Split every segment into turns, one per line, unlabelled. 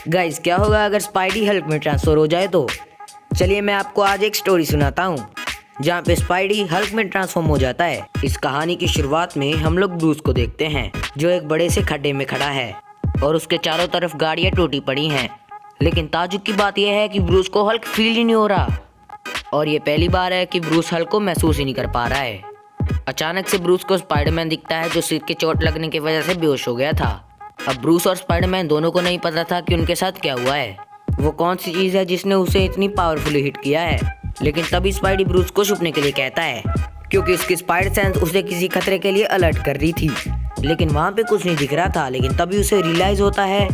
Guys, क्या होगा अगर स्पाइडी हल्क में ट्रांसफर हो जाए तो? चलिए मैं आपको आज एक स्टोरी सुनाता हूँ जहाँ पे स्पाइडी हल्क में ट्रांसफॉर्म हो जाता है। इस कहानी की शुरुआत में हम लोग ब्रूस को देखते हैं जो एक बड़े से खड्डे में खड़ा है और उसके चारों तरफ गाड़ियाँ टूटी पड़ी हैं। लेकिन ताजुब की बात यह है कि ब्रूस को हल्क फील ही नहीं हो रहा और ये पहली बार है कि ब्रूस हल्क को महसूस ही नहीं कर पा रहा है। अचानक से ब्रूस को स्पाइडरमैन दिखता है जो सिर के चोट लगने की वजह से बेहोश हो गया था। अब ब्रूस और स्पाइडरमैन दोनों को नहीं पता था कि उनके साथ क्या हुआ है, वो कौन सी चीज़ है जिसने उसे इतनी पावरफुली हिट किया है। लेकिन तभी स्पाइडी ब्रूस को छुपने के लिए कहता है क्योंकि उसकी स्पाइडर सेंस उसे किसी खतरे के लिए अलर्ट कर रही थी। लेकिन वहाँ पे कुछ नहीं दिख रहा था। लेकिन तभी उसे रियलाइज होता है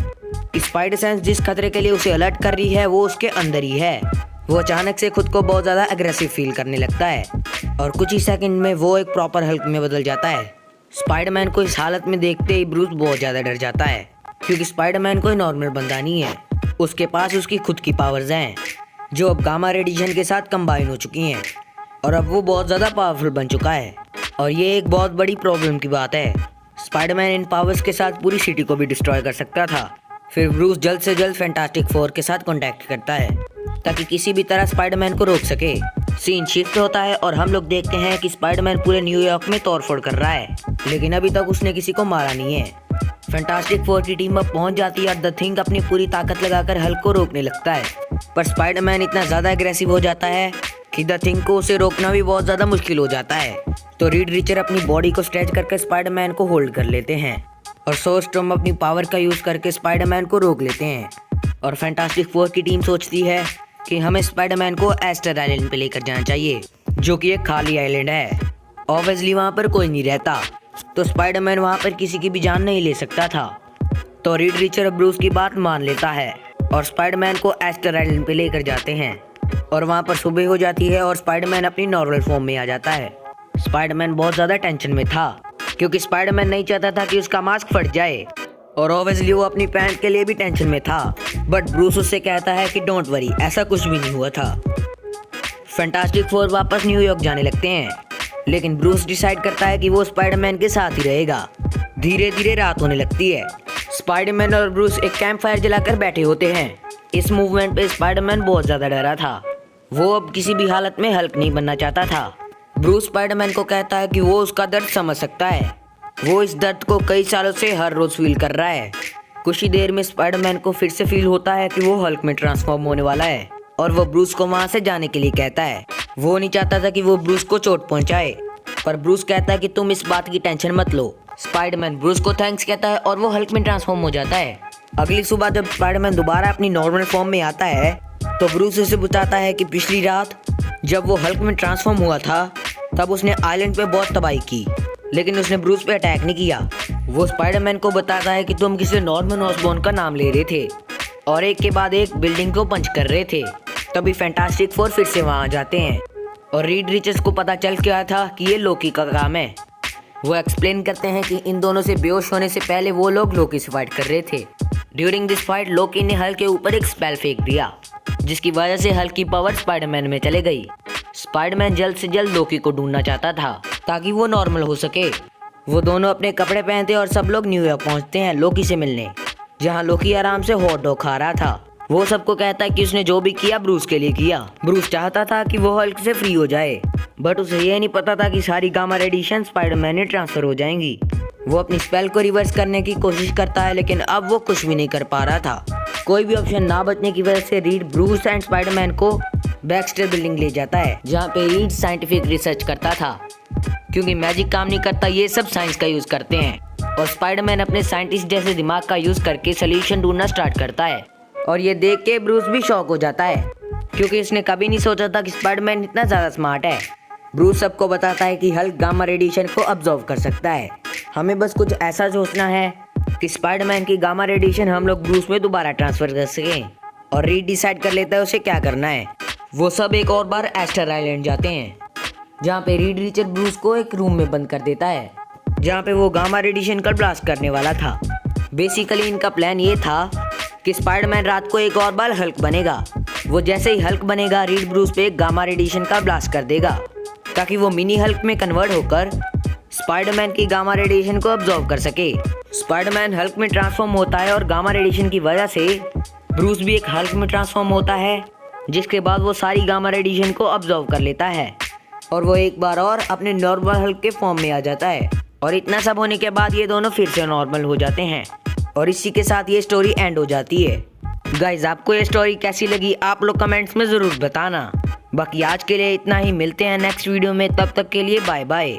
कि स्पाइडर सेंस जिस खतरे के लिए उसे अलर्ट कर रही है वो उसके अंदर ही है। वो अचानक से खुद को बहुत ज़्यादा एग्रेसिव फील करने लगता है और कुछ ही सेकंड में वो एक प्रॉपर हल्क में बदल जाता है। स्पाइडरमैन को इस हालत में देखते ही ब्रूस बहुत ज़्यादा डर जाता है क्योंकि स्पाइडरमैन कोई नॉर्मल बंदा नहीं है। उसके पास उसकी खुद की पावर्स हैं जो अब गामा रेडिएशन के साथ कंबाइन हो चुकी हैं और अब वो बहुत ज़्यादा पावरफुल बन चुका है। और ये एक बहुत बड़ी प्रॉब्लम की बात है। स्पाइडरमैन इन पावर्स के साथ पूरी सिटी को भी डिस्ट्रॉय कर सकता था। फिर ब्रूस जल्द से जल्द फैंटास्टिक फोर के साथ कॉन्टैक्ट करता है ताकि किसी भी तरह स्पाइडरमैन को रोक सके। सीन शिफ्ट होता है और हम लोग देखते हैं कि स्पाइडरमैन पूरे न्यूयॉर्क में तोड़फोड़ कर रहा है लेकिन अभी तक उसने किसी को मारा नहीं है। फैंटास्टिक फोर की टीम अब पहुंच जाती है और द थिंग अपनी पूरी ताकत लगाकर हल्क को रोकने लगता है। पर स्पाइडरमैन इतना ज़्यादा एग्रेसिव हो जाता है कि द थिंग को उसे रोकना भी बहुत ज़्यादा मुश्किल हो जाता है। तो रीड रीचर अपनी बॉडी को स्ट्रेच करके स्पाइडरमैन को होल्ड कर लेते हैं और सोस्टॉर्म अपनी पावर का यूज़ करके स्पाइडरमैन को रोक लेते हैं। और फैंटास्टिक फोर की टीम सोचती है कि हमें स्पाइडरमैन को एस्टर आइलैंड पे लेकर जाना चाहिए जो कि एक खाली आइलैंड है। ऑब्वियसली वहाँ पर कोई नहीं रहता तो स्पाइडरमैन वहाँ पर किसी की भी जान नहीं ले सकता था। तो रीड रीचर ब्रूस की बात मान लेता है और स्पाइडरमैन को एस्टर आइलैंड पे लेकर जाते हैं। और वहाँ पर सुबह हो जाती है और स्पाइडरमैन अपनी नॉर्मल फॉर्म में आ जाता है। स्पाइडरमैन बहुत ज़्यादा टेंशन में था क्योंकि स्पाइडरमैन नहीं चाहता था कि उसका मास्क फट जाए और ऑब्वियसली वो अपनी पैंट के लिए भी टेंशन में था। बट ब्रूस उससे कहता है कि डोंट वरी, ऐसा कुछ भी नहीं हुआ था। फैंटास्टिक फोर वापस न्यूयॉर्क जाने लगते हैं लेकिन ब्रूस डिसाइड करता है कि वो स्पाइडरमैन के साथ ही रहेगा। धीरे धीरे रात होने लगती है। स्पाइडरमैन और ब्रूस एक कैंप फायर जलाकर बैठे होते हैं। इस मूवमेंट पे स्पाइडरमैन बहुत ज़्यादा डरा था। वो अब किसी भी हालत में हल्क नहीं बनना चाहता था। ब्रूस स्पाइडरमैन को कहता है कि वो उसका दर्द समझ सकता है। वो इस दर्द को कई सालों से हर रोज़ फील कर रहा है। कुछ ही देर में स्पाइडरमैन को फिर से फील होता है कि वो हल्क में ट्रांसफॉर्म होने वाला है और वो ब्रूस को वहाँ से जाने के लिए कहता है। वो नहीं चाहता था कि वो ब्रूस को चोट पहुँचाए पर ब्रूस कहता है कि तुम इस बात की टेंशन मत लो। स्पाइडरमैन ब्रूस को थैंक्स कहता है और वो हल्क में ट्रांसफॉर्म हो जाता है। अगली सुबह जब स्पाइडरमैन दोबारा अपनी नॉर्मल फॉर्म में आता है तो ब्रूस उसे बताता है कि पिछली रात जब वो हल्क में ट्रांसफॉर्म हुआ था तब उसने आइलैंड पे बहुत तबाही की लेकिन उसने ब्रूस पे अटैक नहीं किया। वो स्पाइडरमैन को बताता है कि तुम किसी नॉर्मन ऑसबॉर्न का नाम ले रहे थे और एक के बाद एक बिल्डिंग को पंच कर रहे थे। तभी फैंटास्टिक फोर फिर से वहाँ आ जाते हैं और रीड रिचर्स को पता चल गया था कि ये लोकी का काम है। वो एक्सप्लेन करते हैं कि इन दोनों से बेहोश होने से पहले वो लोग लोकी से फाइट कर रहे थे। ड्यूरिंग दिस फाइट लोकी ने हल्क के ऊपर एक स्पेल फेंक दिया जिसकी वजह से हल्क की पावर स्पाइडरमैन में चले गई। स्पाइडरमैन जल्द से जल्द लोकी को ढूंढना चाहता था ताकि वो नॉर्मल हो सके। वो दोनों अपने कपड़े पहनते और सब लोग न्यूयॉर्क पहुंचते हैं लोकी से मिलने, जहां लोकी आराम से हॉट डॉग खा रहा था। वो सबको कहता है कि उसने जो भी किया ब्रूस के लिए किया। ब्रूस चाहता था कि वो हल्क से फ्री हो जाए बट उसे ये नहीं पता था कि सारी गामा रेडिएशन स्पाइडरमैन में ट्रांसफर हो जाएंगी। वो अपनी स्पेल को रिवर्स करने की कोशिश करता है लेकिन अब वो कुछ भी नहीं कर पा रहा था। कोई भी ऑप्शन ना बचने की वजह से रीड ब्रूस एंड स्पाइडरमैन को बैक्स्टर बिल्डिंग ले जाता है जहाँ पे रीड साइंटिफिक रिसर्च करता था। क्योंकि मैजिक काम नहीं करता, ये सब साइंस का यूज़ करते हैं और स्पाइडरमैन अपने साइंटिस्ट जैसे दिमाग का यूज़ करके सोल्यूशन ढूंढना स्टार्ट करता है। और ये देख के ब्रूस भी शॉक हो जाता है क्योंकि उसने कभी नहीं सोचा था कि स्पाइडरमैन इतना ज़्यादा स्मार्ट है। ब्रूस सबको बताता है कि हल्क गामा रेडिएशन को अब्जॉर्व कर सकता है। हमें बस कुछ ऐसा सोचना है कि स्पाइडरमैन की गामा रेडिएशन हम लोग ब्रूस में दोबारा ट्रांसफर कर सकें। और रीड डिसाइड कर लेता है उसे क्या करना है। वो सब एक और बार एस्टर आइलैंड जाते हैं जहाँ पे रीड रीचर ब्रूस को एक रूम में बंद कर देता है जहाँ पे वो गामा रेडिएशन का ब्लास्ट करने वाला था। बेसिकली इनका प्लान ये था कि स्पाइडरमैन रात को एक और बार हल्क बनेगा। वो जैसे ही हल्क बनेगा रीड ब्रूस पे गामा रेडिएशन का ब्लास्ट कर देगा ताकि वो मिनी हल्क में कन्वर्ट होकर स्पाइडरमैन की गामा रेडिएशन को अब्जॉर्ब कर सके। स्पाइडरमैन हल्क में ट्रांसफॉर्म होता है और गामा रेडिएशन की वजह से ब्रूस भी एक हल्क में ट्रांसफॉर्म होता है, जिसके बाद वो सारी गामा रेडिएशन को ऑब्जर्व कर लेता है और वो एक बार और अपने नॉर्मल हल्क के फॉर्म में आ जाता है। और इतना सब होने के बाद ये दोनों फिर से नॉर्मल हो जाते हैं और इसी के साथ ये स्टोरी एंड हो जाती है। गाइज, आपको ये स्टोरी कैसी लगी आप लोग कमेंट्स में ज़रूर बताना। बाकी आज के लिए इतना ही, मिलते हैं नेक्स्ट वीडियो में, तब तक के लिए बाय बाय।